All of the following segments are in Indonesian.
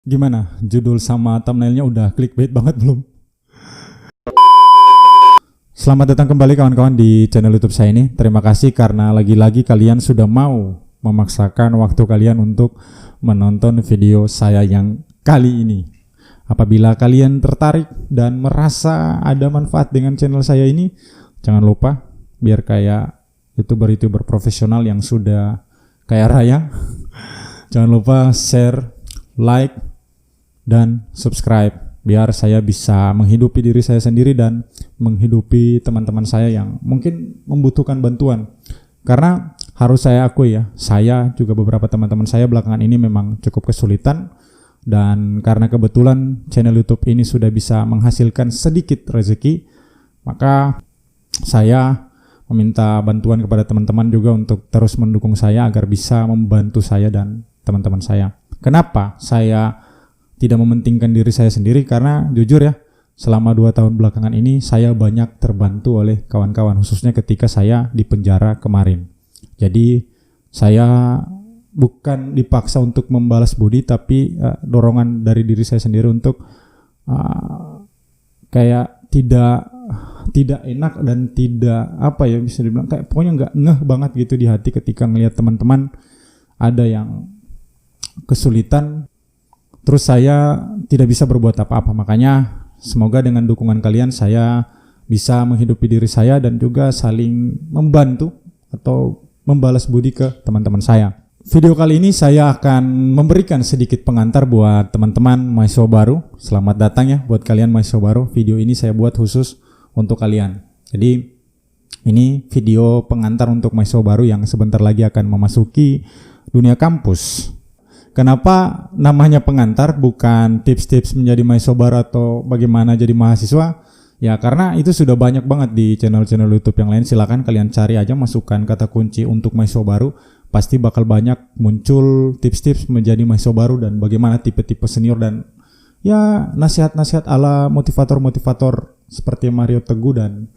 Gimana? Judul sama thumbnailnya udah clickbait banget belum? Selamat datang kembali kawan-kawan di channel YouTube saya ini. Terima kasih karena lagi-lagi kalian sudah mau memaksakan waktu kalian untuk menonton video saya yang kali ini. Apabila kalian tertarik dan merasa ada manfaat dengan channel saya ini, jangan lupa biar kayak YouTuber profesional yang sudah kaya raya. Jangan lupa share, like, dan subscribe biar saya bisa menghidupi diri saya sendiri dan menghidupi teman-teman saya yang mungkin membutuhkan bantuan. Karena harus saya akui ya, saya juga beberapa teman-teman saya belakangan ini memang cukup kesulitan, dan karena kebetulan channel YouTube ini sudah bisa menghasilkan sedikit rezeki, maka saya meminta bantuan kepada teman-teman juga untuk terus mendukung saya agar bisa membantu saya dan teman-teman saya. Kenapa saya tidak mementingkan diri saya sendiri? Karena jujur ya, selama 2 tahun belakangan ini saya banyak terbantu oleh kawan-kawan, khususnya ketika saya di penjara kemarin. Jadi saya bukan dipaksa untuk membalas budi, tapi dorongan dari diri saya sendiri untuk kayak tidak enak dan tidak apa ya, bisa dibilang kayak pokoknya nggak ngeh banget gitu di hati ketika ngelihat teman-teman ada yang kesulitan, terus saya tidak bisa berbuat apa-apa. Makanya semoga dengan dukungan kalian saya bisa menghidupi diri saya dan juga saling membantu atau membalas budi ke teman-teman saya. Video kali ini saya akan memberikan sedikit pengantar buat teman-teman mahasiswa baru. Selamat datang ya buat kalian mahasiswa baru. Video ini saya buat khusus untuk kalian. Jadi ini video pengantar untuk mahasiswa baru yang sebentar lagi akan memasuki dunia kampus. Kenapa namanya pengantar bukan tips-tips menjadi mahasiswa baru atau bagaimana jadi mahasiswa? Ya karena itu sudah banyak banget di channel-channel YouTube yang lain. Silakan kalian cari aja, masukkan kata kunci untuk mahasiswa baru. Pasti bakal banyak muncul tips-tips menjadi mahasiswa baru dan bagaimana tipe-tipe senior dan ya nasihat-nasihat ala motivator-motivator seperti Mario Teguh dan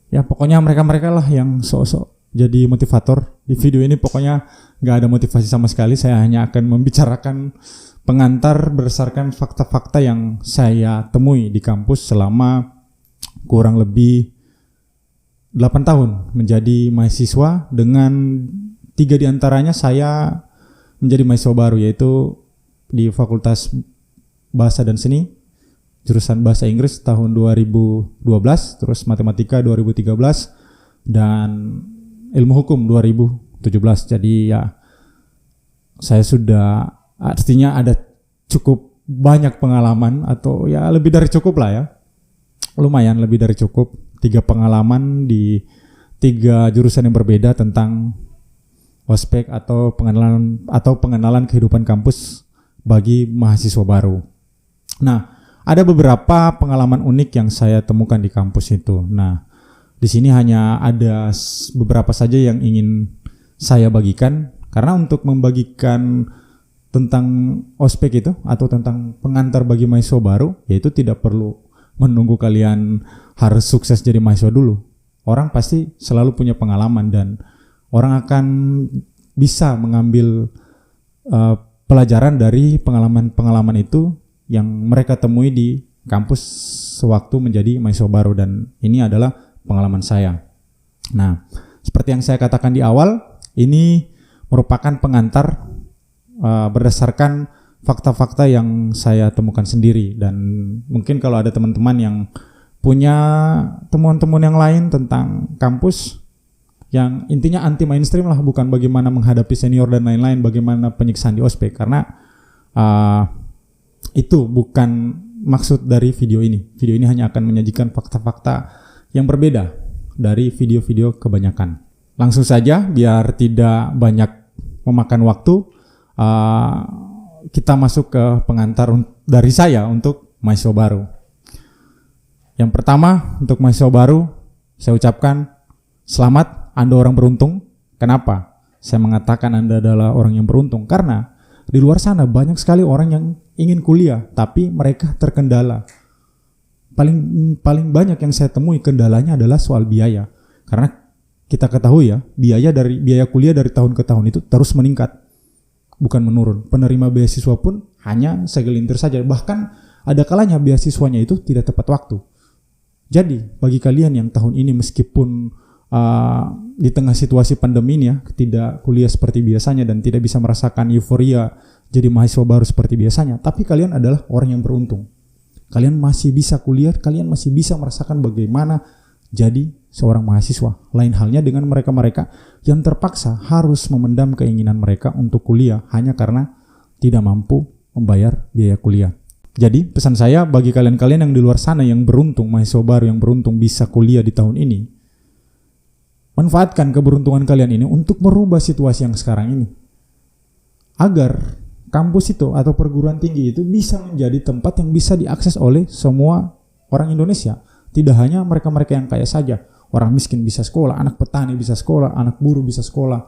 ya pokoknya mereka-mereka lah yang sok-sok jadi motivator. Di video ini pokoknya nggak ada motivasi sama sekali. Saya hanya akan membicarakan pengantar berdasarkan fakta-fakta yang saya temui di kampus selama kurang lebih 8 tahun menjadi mahasiswa, dengan 3 diantaranya saya menjadi mahasiswa baru, yaitu di Fakultas Bahasa dan Seni jurusan Bahasa Inggris tahun 2012, terus Matematika 2013, dan Ilmu Hukum 2017. Jadi ya saya sudah artinya ada cukup banyak pengalaman, atau ya lebih dari cukup lah ya. Lumayan lebih dari cukup, 3 pengalaman di 3 jurusan yang berbeda tentang ospek atau pengenalan kehidupan kampus bagi mahasiswa baru. Nah, ada beberapa pengalaman unik yang saya temukan di kampus itu. Nah, di sini hanya ada beberapa saja yang ingin saya bagikan, karena untuk membagikan tentang ospek itu atau tentang pengantar bagi mahasiswa baru, yaitu tidak perlu menunggu kalian harus sukses jadi mahasiswa dulu. Orang pasti selalu punya pengalaman dan orang akan bisa mengambil pelajaran dari pengalaman-pengalaman itu yang mereka temui di kampus sewaktu menjadi mahasiswa baru, dan ini adalah pengalaman saya. Nah, seperti yang saya katakan di awal, ini merupakan pengantar berdasarkan fakta-fakta yang saya temukan sendiri, dan mungkin kalau ada teman-teman yang punya temuan-temuan yang lain tentang kampus yang intinya anti mainstream lah, bukan bagaimana menghadapi senior dan lain-lain, bagaimana penyiksaan di ospek, karena itu bukan maksud dari video ini. Video ini hanya akan menyajikan fakta-fakta yang berbeda dari video-video kebanyakan. Langsung saja biar tidak banyak memakan waktu, kita masuk ke pengantar dari saya untuk mahasiswa baru. Yang pertama, untuk mahasiswa baru saya ucapkan selamat, Anda orang beruntung. Kenapa saya mengatakan Anda adalah orang yang beruntung? Karena di luar sana banyak sekali orang yang ingin kuliah tapi mereka terkendala. Paling banyak yang saya temui kendalanya adalah soal biaya. Karena kita ketahui ya, biaya kuliah dari tahun ke tahun itu terus meningkat. bukan menurun. Penerima beasiswa pun hanya segelintir saja. Bahkan ada kalanya beasiswanya itu tidak tepat waktu. Jadi bagi kalian yang tahun ini meskipun di tengah situasi pandemi ini ya, tidak kuliah seperti biasanya dan tidak bisa merasakan euforia jadi mahasiswa baru seperti biasanya, tapi kalian adalah orang yang beruntung. Kalian masih bisa kuliah, kalian masih bisa merasakan bagaimana jadi seorang mahasiswa. Lain halnya dengan mereka-mereka yang terpaksa harus memendam keinginan mereka untuk kuliah hanya karena tidak mampu membayar biaya kuliah. Jadi pesan saya bagi kalian-kalian yang di luar sana yang beruntung, mahasiswa baru yang beruntung bisa kuliah di tahun ini, manfaatkan keberuntungan kalian ini untuk merubah situasi yang sekarang ini. Agar kampus itu atau perguruan tinggi itu bisa menjadi tempat yang bisa diakses oleh semua orang Indonesia. Tidak hanya mereka-mereka yang kaya saja. Orang miskin bisa sekolah, anak petani bisa sekolah, anak buruh bisa sekolah,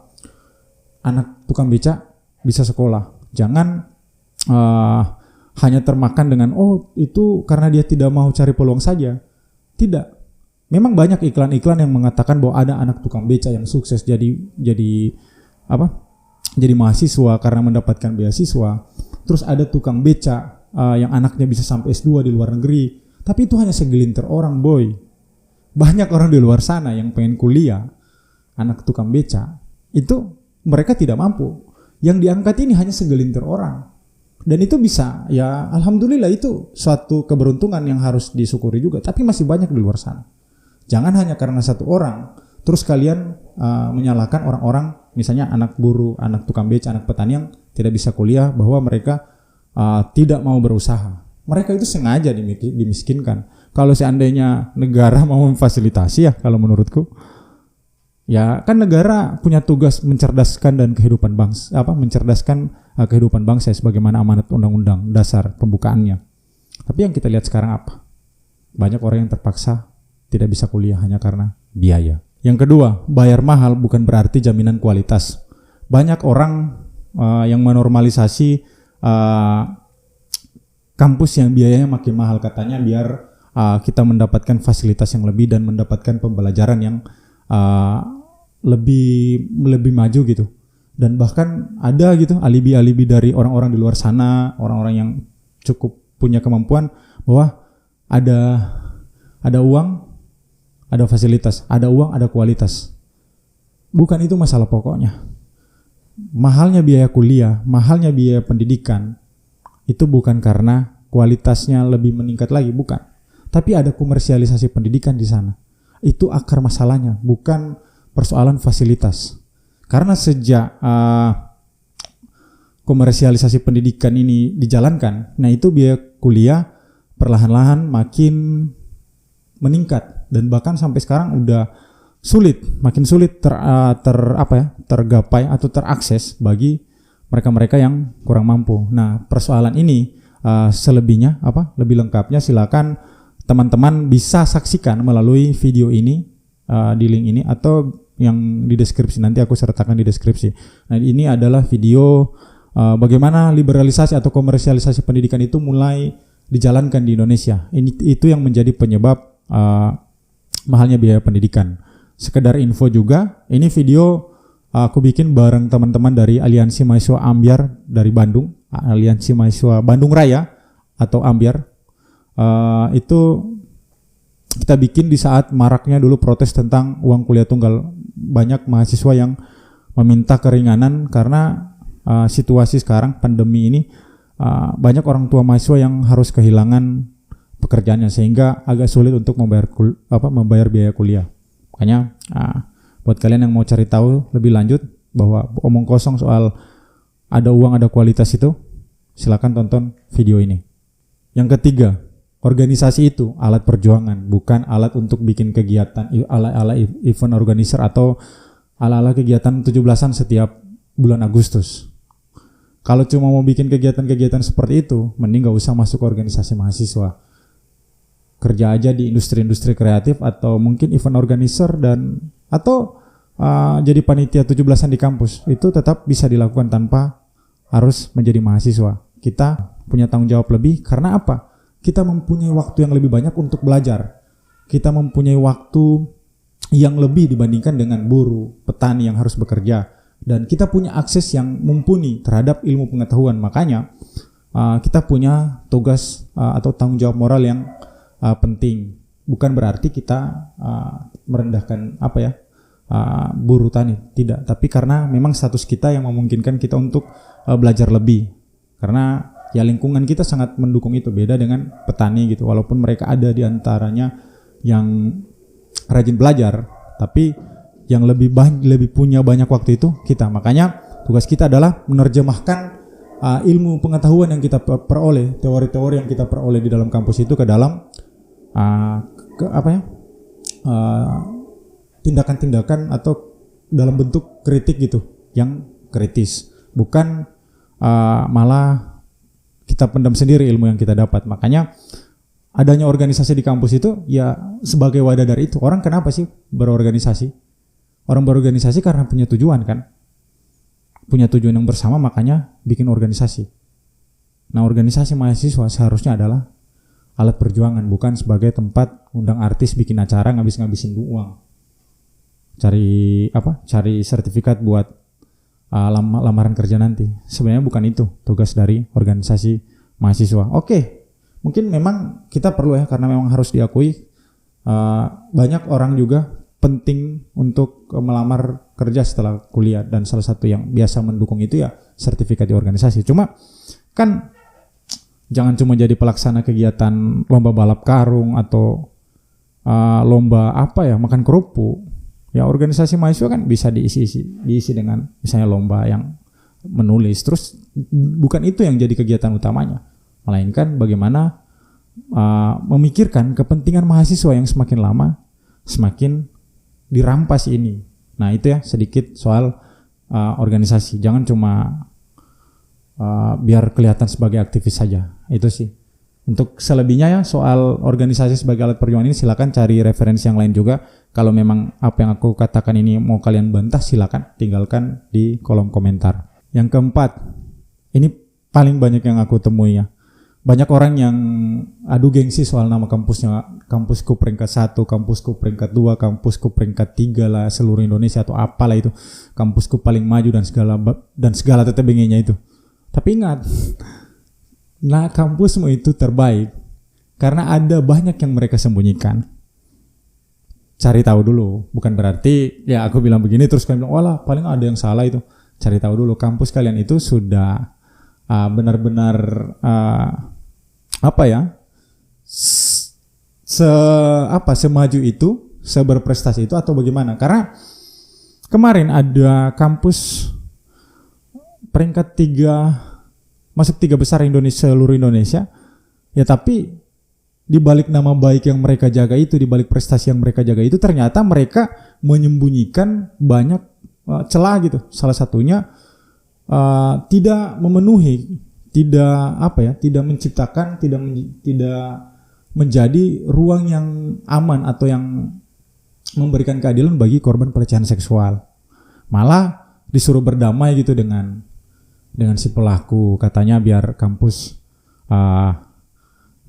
anak tukang becak bisa sekolah. Jangan hanya termakan dengan itu karena dia tidak mau cari peluang saja. Tidak. Memang banyak iklan-iklan yang mengatakan bahwa ada anak tukang beca yang sukses jadi mahasiswa karena mendapatkan beasiswa. Terus ada tukang beca yang anaknya bisa sampai S2 di luar negeri. Tapi itu hanya segelintir orang, boy. Banyak orang di luar sana yang pengen kuliah, anak tukang beca, itu mereka tidak mampu. Yang diangkat ini hanya segelintir orang. Dan itu bisa, ya alhamdulillah itu suatu keberuntungan yang harus disyukuri juga. Tapi masih banyak di luar sana. Jangan hanya karena satu orang, terus kalian menyalahkan orang-orang, misalnya anak buruh, anak tukang beca, anak petani yang tidak bisa kuliah, bahwa mereka tidak mau berusaha. Mereka itu sengaja dimiskinkan. Kalau seandainya negara mau memfasilitasi ya, kalau menurutku, ya kan negara punya tugas mencerdaskan dan kehidupan bangsa, mencerdaskan kehidupan bangsa sebagaimana amanat undang-undang dasar pembukaannya. Tapi yang kita lihat sekarang apa? Banyak orang yang terpaksa tidak bisa kuliah hanya karena biaya. Yang kedua, bayar mahal bukan berarti jaminan kualitas. Banyak orang yang menormalisasi kampus yang biayanya makin mahal, katanya biar kita mendapatkan fasilitas yang lebih dan mendapatkan pembelajaran yang lebih maju gitu. Dan bahkan ada gitu alibi-alibi dari orang-orang di luar sana, orang-orang yang cukup punya kemampuan, bahwa ada uang, ada fasilitas, ada uang, ada kualitas. Bukan itu masalah pokoknya. Mahalnya biaya kuliah, mahalnya biaya pendidikan, itu bukan karena kualitasnya lebih meningkat lagi, bukan. Tapi ada komersialisasi pendidikan di sana. Itu akar masalahnya, bukan persoalan fasilitas. Karena sejak komersialisasi pendidikan ini dijalankan, nah itu biaya kuliah perlahan-lahan makin meningkat dan bahkan sampai sekarang udah makin sulit tergapai atau terakses bagi mereka-mereka yang kurang mampu. Nah, persoalan ini selebihnya lebih lengkapnya silakan teman-teman bisa saksikan melalui video ini di link ini atau yang di deskripsi, nanti aku sertakan di deskripsi. Nah, ini adalah video bagaimana liberalisasi atau komersialisasi pendidikan itu mulai dijalankan di Indonesia. Itu yang menjadi penyebab mahalnya biaya pendidikan. Sekedar info juga, ini video aku bikin bareng teman-teman dari Aliansi Mahasiswa Ambyar dari Bandung, Aliansi Mahasiswa Bandung Raya atau Ambyar. Itu kita bikin di saat maraknya dulu protes tentang uang kuliah tunggal. Banyak mahasiswa yang meminta keringanan karena situasi sekarang pandemi ini, banyak orang tua mahasiswa yang harus kehilangan pekerjaannya sehingga agak sulit untuk membayar biaya kuliah. Makanya buat kalian yang mau cari tahu lebih lanjut bahwa omong kosong soal ada uang ada kualitas itu, silakan tonton video ini. Yang ketiga, organisasi itu alat perjuangan, bukan alat untuk bikin kegiatan ala-ala event organizer atau ala-ala kegiatan 17-an setiap bulan Agustus. Kalau cuma mau bikin kegiatan-kegiatan seperti itu, mending gak usah masuk ke organisasi mahasiswa. Kerja aja di industri-industri kreatif atau mungkin event organizer atau jadi panitia 17-an di kampus. Itu tetap bisa dilakukan tanpa harus menjadi mahasiswa. Kita punya tanggung jawab lebih karena apa? Kita mempunyai waktu yang lebih banyak untuk belajar. Kita mempunyai waktu yang lebih dibandingkan dengan buruh, petani yang harus bekerja. dan kita punya akses yang mumpuni terhadap ilmu pengetahuan. Makanya kita punya tugas atau tanggung jawab moral yang penting. Bukan berarti kita merendahkan buruh tani, tidak. Tapi karena memang status kita yang memungkinkan kita untuk belajar lebih. Karena ya lingkungan kita sangat mendukung itu, beda dengan petani gitu. Walaupun mereka ada di antaranya yang rajin belajar, tapi yang lebih punya banyak waktu itu kita. Makanya tugas kita adalah menerjemahkan ilmu pengetahuan yang kita peroleh, teori-teori yang kita peroleh di dalam kampus itu ke dalam tindakan-tindakan atau dalam bentuk kritik gitu, yang kritis. Bukan malah kita pendam sendiri ilmu yang kita dapat. Makanya adanya organisasi di kampus itu ya sebagai wadah dari itu. Orang kenapa sih berorganisasi? Orang berorganisasi karena punya tujuan kan, punya tujuan yang bersama, makanya bikin organisasi. Nah, organisasi mahasiswa seharusnya adalah alat perjuangan, bukan sebagai tempat undang artis bikin acara ngabis-ngabisin uang, cari sertifikat buat lamaran kerja nanti. Sebenarnya bukan itu tugas dari organisasi mahasiswa. Oke, mungkin memang kita perlu ya, karena memang harus diakui banyak orang juga penting untuk melamar kerja setelah kuliah, dan salah satu yang biasa mendukung itu ya sertifikat di organisasi. Cuma kan jangan cuma jadi pelaksana kegiatan lomba balap karung atau lomba makan kerupuk. Ya organisasi mahasiswa kan bisa diisi dengan misalnya lomba yang menulis. Terus bukan itu yang jadi kegiatan utamanya, melainkan bagaimana memikirkan kepentingan mahasiswa yang semakin lama semakin dirampas ini. Nah itu ya sedikit soal organisasi. Jangan cuma biar kelihatan sebagai aktivis saja. Itu sih. Untuk selebihnya ya soal organisasi sebagai alat perjuangan ini silakan cari referensi yang lain juga. Kalau memang apa yang aku katakan ini mau kalian bantah, silakan tinggalkan di kolom komentar. Yang keempat, ini paling banyak yang aku temui ya. Banyak orang yang adu gengsi soal nama kampusnya. Kampusku peringkat 1, kampusku peringkat 2, kampusku peringkat 3 lah seluruh Indonesia atau apalah itu. Kampusku paling maju dan segala tetebengenya itu. Tapi ingat, nah kampusmu itu terbaik karena ada banyak yang mereka sembunyikan. Cari tahu dulu. Bukan berarti ya aku bilang begini terus kalian bilang walah paling ada yang salah itu. Cari tahu dulu kampus kalian itu sudah benar-benar semaju itu, seberprestasi itu atau bagaimana? Karena kemarin ada kampus peringkat 3 masuk 3 besar Indonesia, seluruh Indonesia. Ya tapi di balik nama baik yang mereka jaga itu, di balik prestasi yang mereka jaga itu, ternyata mereka menyembunyikan banyak celah gitu. Salah satunya tidak memenuhi, tidak menciptakan, tidak menjadi ruang yang aman atau yang memberikan keadilan bagi korban pelecehan seksual. Malah disuruh berdamai gitu dengan si pelaku, katanya biar kampus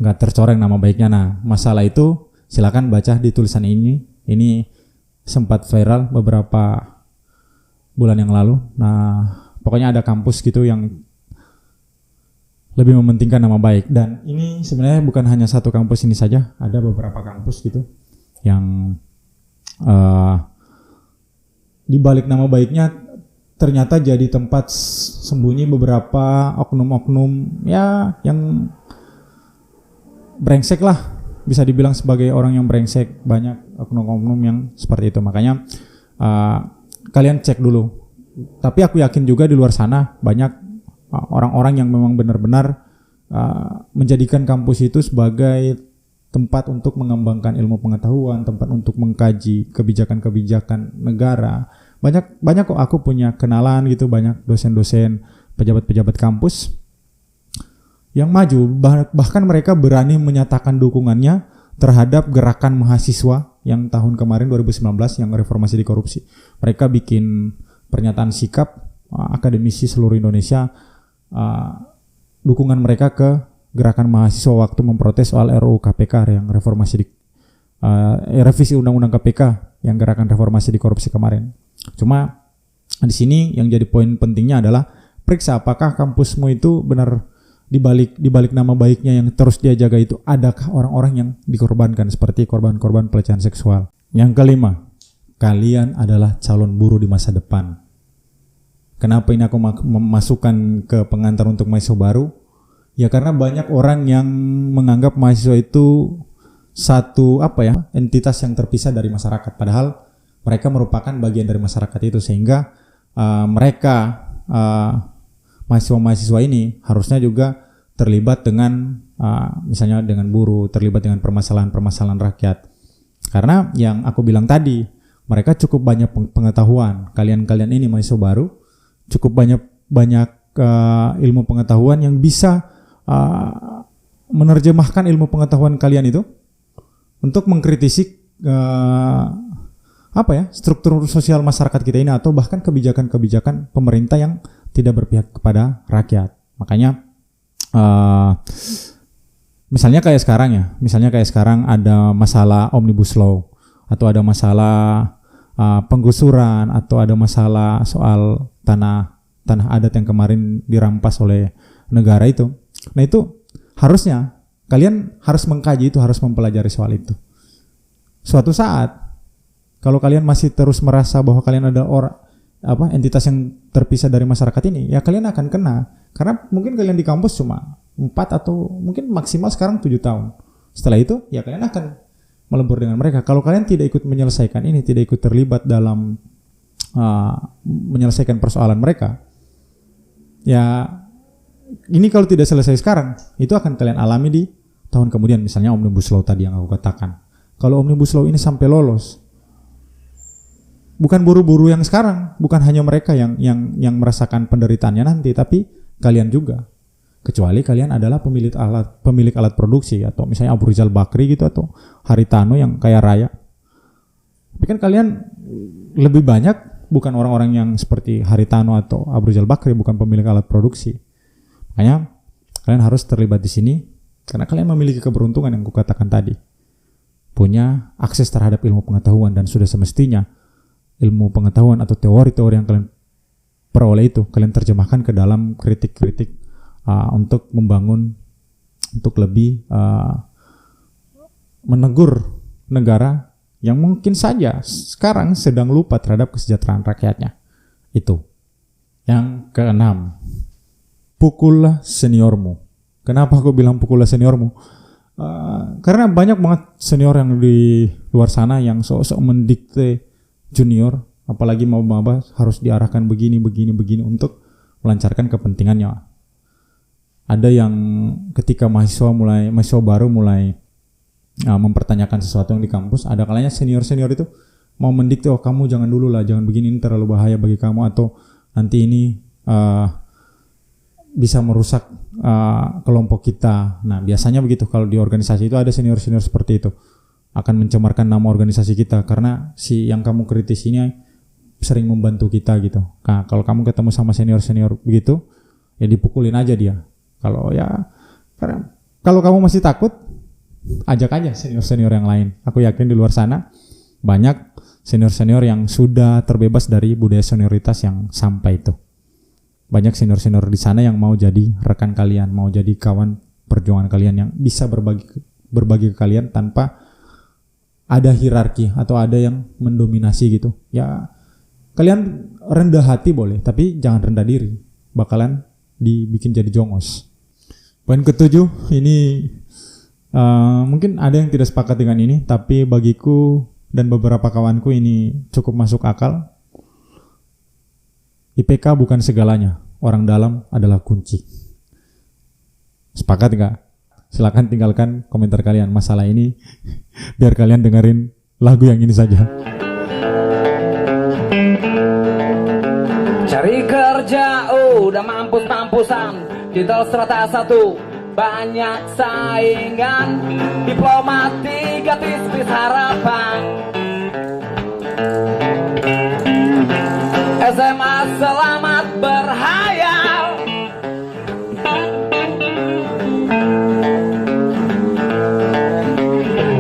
nggak tercoreng nama baiknya. Nah, masalah itu silakan baca di tulisan ini. Ini sempat viral beberapa bulan yang lalu. Nah, pokoknya ada kampus gitu yang lebih mementingkan nama baik. Dan ini sebenarnya bukan hanya satu kampus ini saja, ada beberapa kampus gitu yang di balik nama baiknya ternyata jadi tempat sembunyi beberapa oknum-oknum ya yang brengsek lah, bisa dibilang sebagai orang yang brengsek. Banyak oknum-oknum yang seperti itu. Makanya kalian cek dulu. Tapi aku yakin juga di luar sana banyak orang-orang yang memang benar-benar menjadikan kampus itu sebagai tempat untuk mengembangkan ilmu pengetahuan, tempat untuk mengkaji kebijakan-kebijakan negara. Banyak kok aku punya kenalan gitu, banyak dosen-dosen, pejabat-pejabat kampus yang maju, bahkan mereka berani menyatakan dukungannya terhadap gerakan mahasiswa yang tahun kemarin 2019 yang reformasi di korupsi. Mereka bikin pernyataan sikap akademisi seluruh Indonesia, dukungan mereka ke gerakan mahasiswa waktu memprotes soal RUU KPK yang reformasi revisi Undang-Undang KPK yang gerakan reformasi di korupsi kemarin. Cuma Di sini yang jadi poin pentingnya adalah periksa apakah kampusmu itu benar di balik nama baiknya yang terus dia jaga itu adakah orang-orang yang dikorbankan seperti korban-korban pelecehan seksual. Yang kelima, kalian adalah calon buruh di masa depan. Kenapa ini aku memasukkan ke pengantar untuk mahasiswa baru? Ya karena banyak orang yang menganggap mahasiswa itu satu entitas yang terpisah dari masyarakat, padahal mereka merupakan bagian dari masyarakat itu, sehingga mereka mahasiswa-mahasiswa ini harusnya juga terlibat dengan misalnya dengan buruh, terlibat dengan permasalahan-permasalahan rakyat. Karena yang aku bilang tadi, mereka cukup banyak pengetahuan. Kalian ini mahasiswa baru cukup banyak ilmu pengetahuan yang bisa menerjemahkan ilmu pengetahuan kalian itu untuk mengkritisi struktur sosial masyarakat kita ini, atau bahkan kebijakan-kebijakan pemerintah yang tidak berpihak kepada rakyat. Makanya misalnya kayak sekarang ada masalah Omnibus Law, atau ada masalah penggusuran, atau ada masalah soal tanah adat yang kemarin dirampas oleh negara itu. Nah itu harusnya kalian harus mengkaji itu, harus mempelajari soal itu. Suatu saat kalau kalian masih terus merasa bahwa kalian ada entitas yang terpisah dari masyarakat ini, ya kalian akan kena. Karena mungkin kalian di kampus cuma 4 atau mungkin maksimal sekarang 7 tahun. Setelah itu ya kalian akan melebur dengan mereka. Kalau kalian tidak ikut menyelesaikan ini, tidak ikut terlibat dalam menyelesaikan persoalan mereka, ya ini kalau tidak selesai sekarang, itu akan kalian alami di tahun kemudian. Misalnya Omnibus Law tadi yang aku katakan. Kalau Omnibus Law ini sampai lolos, bukan buruh-buruh yang sekarang, bukan hanya mereka yang merasakan penderitaannya nanti, tapi kalian juga. Kecuali kalian adalah pemilik alat produksi, atau misalnya Abu Rizal Bakri gitu, atau Haritano yang kaya raya. Tapi kan kalian lebih banyak bukan orang-orang yang seperti Haritano atau Abu Rizal Bakri, bukan pemilik alat produksi. Makanya kalian harus terlibat di sini karena kalian memiliki keberuntungan yang kukatakan tadi. Punya akses terhadap ilmu pengetahuan, dan sudah semestinya ilmu pengetahuan atau teori-teori yang kalian peroleh itu kalian terjemahkan ke dalam kritik-kritik untuk membangun, untuk lebih menegur negara yang mungkin saja sekarang sedang lupa terhadap kesejahteraan rakyatnya. Itu. Yang keenam, pukullah seniormu. Kenapa aku bilang pukullah seniormu? Karena banyak banget senior yang di luar sana yang sok-sok mendikte junior, apalagi maba harus diarahkan begini untuk melancarkan kepentingannya. Ada yang ketika mahasiswa baru mulai mempertanyakan sesuatu yang di kampus, ada kalanya senior itu mau mendikte, oh kamu jangan dulu lah, jangan begini, ini terlalu bahaya bagi kamu, atau nanti ini bisa merusak kelompok kita. Nah biasanya begitu, kalau di organisasi itu ada senior seperti itu, akan mencemarkan nama organisasi kita karena si yang kamu kritis ini sering membantu kita gitu. Nah kalau kamu ketemu sama senior begitu, ya dipukulin aja dia. Kalau kamu masih takut, ajak aja senior yang lain. Aku yakin di luar sana banyak senior yang sudah terbebas dari budaya senioritas yang sampai itu. Banyak senior di sana yang mau jadi rekan kalian, mau jadi kawan perjuangan kalian, yang bisa berbagi ke kalian tanpa ada hierarki atau ada yang mendominasi gitu. Ya kalian rendah hati boleh, tapi jangan rendah diri. Bakalan dibikin jadi jongos. Poin ketujuh ini mungkin ada yang tidak sepakat dengan ini, tapi bagiku dan beberapa kawanku ini cukup masuk akal. IPK bukan segalanya, orang dalam adalah kunci. Sepakat nggak? Silakan tinggalkan komentar kalian masalah ini, biar kalian dengerin lagu yang ini saja. Cari kerja udah mampus-mampusan, titel strata 1 banyak saingan, diploma 3 tis harapan, SMA selamat berhayal,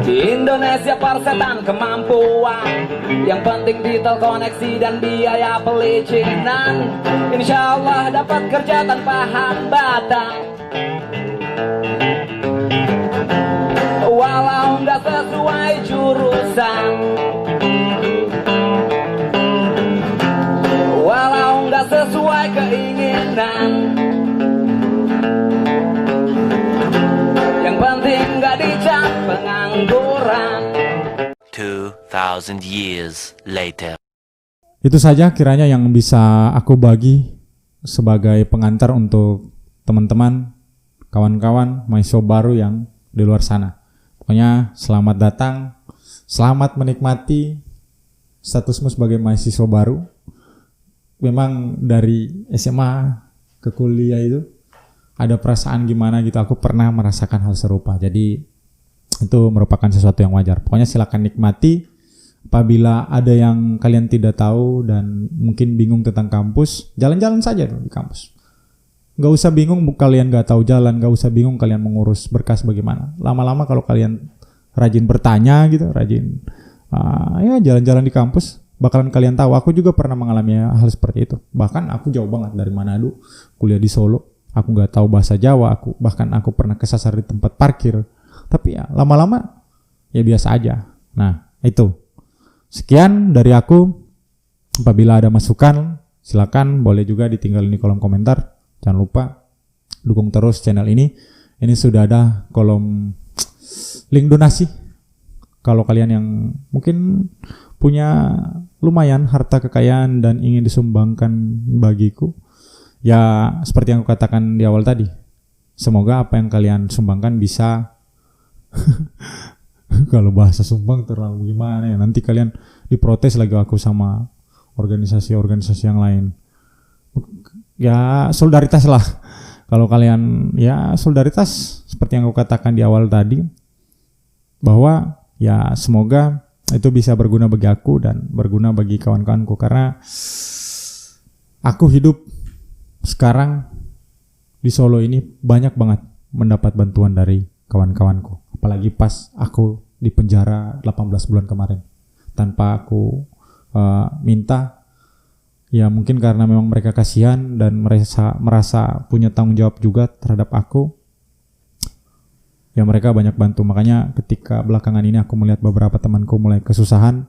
di Indonesia amnesia persetan kemampuan. Yang penting detail koneksi dan biaya pelicinan. Insya Allah dapat kerja tanpa hambatan. Walau nggak sesuai jurusan, walau nggak sesuai keinginan, yang penting nggak dicap pengangguran. 2,000 years later. Itu saja kiranya yang bisa aku bagi sebagai pengantar untuk teman-teman, kawan-kawan mahasiswa baru yang di luar sana. Pokoknya selamat datang, selamat menikmati statusmu sebagai mahasiswa baru. Memang dari SMA ke kuliah itu ada perasaan gimana gitu. Aku pernah merasakan hal serupa. Jadi itu merupakan sesuatu yang wajar. Pokoknya silakan nikmati. Apabila ada yang kalian tidak tahu dan mungkin bingung tentang kampus, jalan-jalan saja di kampus. Gak usah bingung kalian gak tahu jalan, gak usah bingung kalian mengurus berkas bagaimana. Lama-lama kalau kalian rajin bertanya gitu, rajin ya jalan-jalan di kampus, bakalan kalian tahu. Aku juga pernah mengalami hal seperti itu. Bahkan aku jauh banget dari Manado, kuliah di Solo. Aku gak tahu bahasa Jawa, bahkan aku pernah kesasar di tempat parkir. Tapi ya lama-lama ya biasa aja. Nah itu. Sekian dari aku. Apabila ada masukan, silakan boleh juga ditinggalin di kolom komentar. Jangan lupa dukung terus channel ini. Ini sudah ada kolom link donasi. Kalau kalian yang mungkin punya lumayan harta kekayaan dan ingin disumbangkan bagiku, ya seperti yang aku katakan di awal tadi, semoga apa yang kalian sumbangkan bisa kalau bahasa sumbang terlalu gimana ya, nanti kalian diprotes lagi aku sama organisasi-organisasi yang lain. Ya solidaritas lah. Kalau kalian ya solidaritas seperti yang aku katakan di awal tadi, bahwa ya semoga itu bisa berguna bagi aku dan berguna bagi kawan-kawanku, karena aku hidup sekarang di Solo ini banyak banget mendapat bantuan dari kawan-kawanku, apalagi pas aku di penjara 18 bulan kemarin tanpa aku minta. Ya mungkin karena memang mereka kasihan dan merasa punya tanggung jawab juga terhadap aku. Ya mereka banyak bantu. Makanya ketika belakangan ini aku melihat beberapa temanku mulai kesusahan,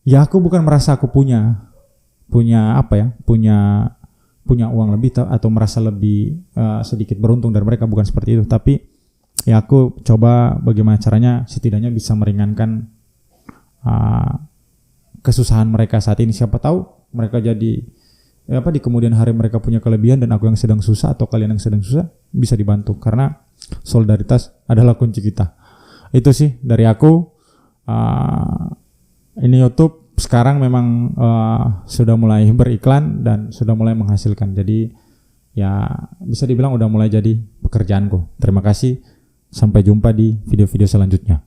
ya aku bukan merasa aku punya uang lebih atau merasa lebih sedikit beruntung dari mereka, bukan seperti itu. Tapi ya aku coba bagaimana caranya setidaknya bisa meringankan kesusahan mereka saat ini. Siapa tahu mereka jadi di kemudian hari mereka punya kelebihan dan aku yang sedang susah atau kalian yang sedang susah bisa dibantu, karena solidaritas adalah kunci kita. Itu sih dari aku. Ini YouTube sekarang memang sudah mulai beriklan dan sudah mulai menghasilkan, jadi ya bisa dibilang udah mulai jadi pekerjaanku. Terima kasih, sampai jumpa di video-video selanjutnya.